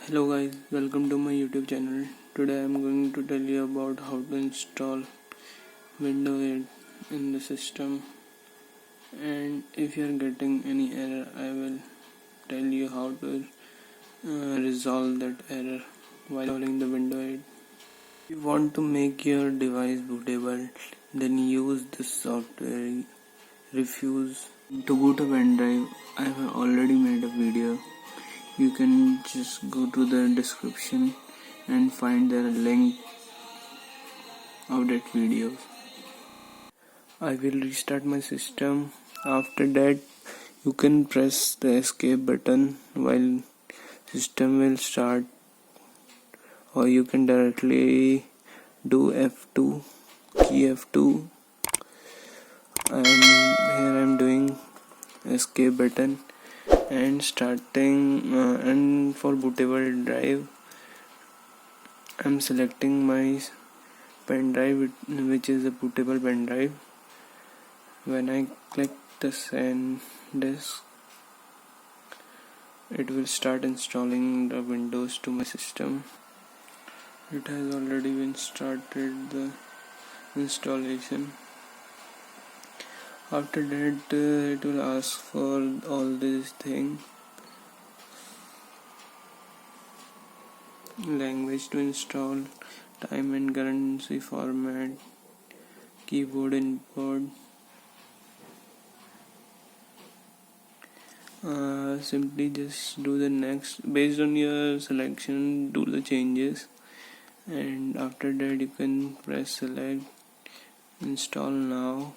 Hello guys, welcome to my YouTube channel. Today I am going to tell you about how to install Windows 8 in the system, and if you are getting any error I will tell you how to resolve that error while installing the Windows 8. If you want to make your device bootable, then use this software Refuse. To boot a pen drive, I have already made a video. You can just go to the description and find the link of that video. I will restart my system. After that, you can press the escape button while system will start, or you can directly do F2, key F2. Here I am doing escape button and starting, and for bootable drive I am selecting my pen drive, which is a bootable pen drive. When I click the send disk, it will start installing the Windows to my system. It has already been started the installation. After that, it will ask for all these things: language to install, time and currency format, keyboard input. Simply just do the next. Based on your selection, do the changes, and after that you can press select, install now.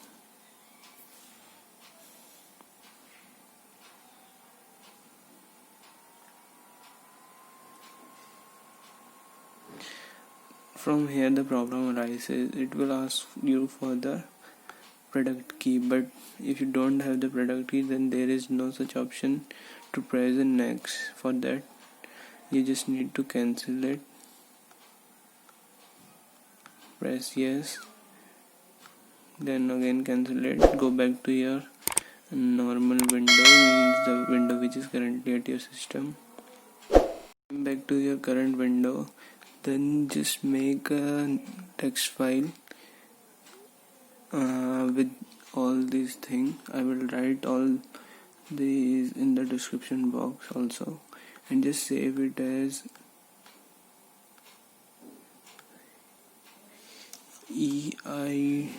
From here the problem arises. It will ask you for the product key, but if you don't have the product key, then there is no such option to press the next. For that you just need to cancel it. Press yes, then again cancel it. Go back to your normal window, means the window which is currently at your system. Back to your current window, then just make a text file with all these things. I will write all these in the description box also, and just save it as ei.cfg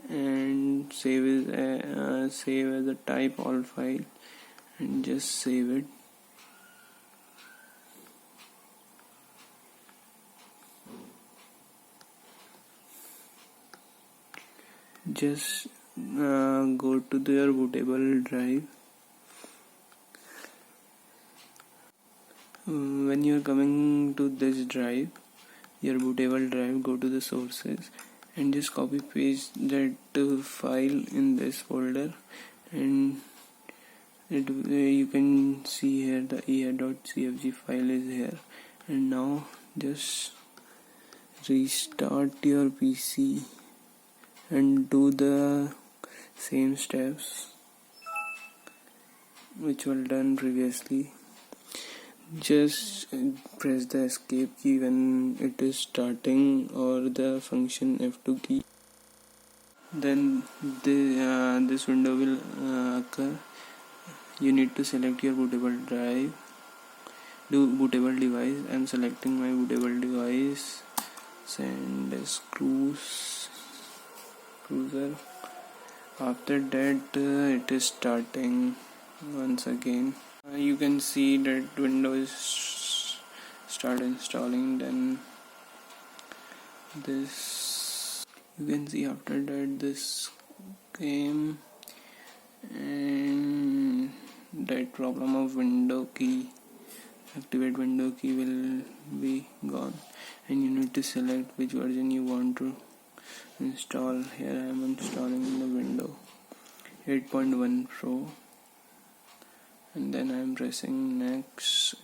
and save as a type all file, and just save it. Just go to your bootable drive. When you are coming to this drive, your bootable drive, go to the sources and just copy paste that file in this folder, and you can see here the ei.cfg file is here. And now just restart your PC and do the same steps which were done previously. Just press the escape key when it is starting, or the function F2 key. Then this window will occur. You need to select your bootable drive, do bootable device. I am selecting my bootable device, SanDisk Cruiser. After that, it is starting once again. You can see that Windows start installing. Then this, you can see after that this came, and that problem of window key, activate window key, will be gone, and you need to select which version you want to install. Here I am installing the Windows 8.1 Pro, and then I am pressing next.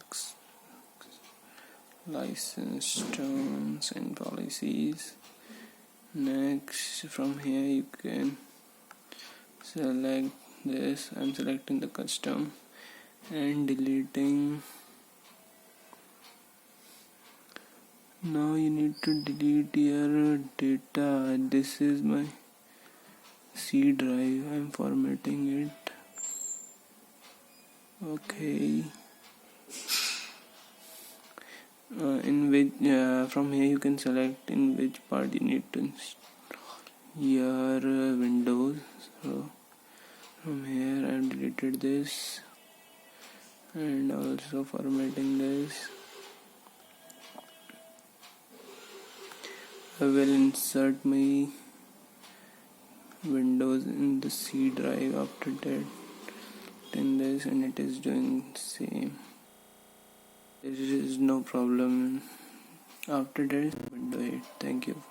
License terms and policies. Next, from here you can select this. I'm selecting the custom and deleting. Now you need to delete your data. This is my C drive. I'm formatting it. Okay. From here you can select in which part you need to install your Windows. So from here I've deleted this and also formatting this. I will insert my Windows in the C drive after that in this, and it is doing the same. There is no problem. After that, window 8. Thank you.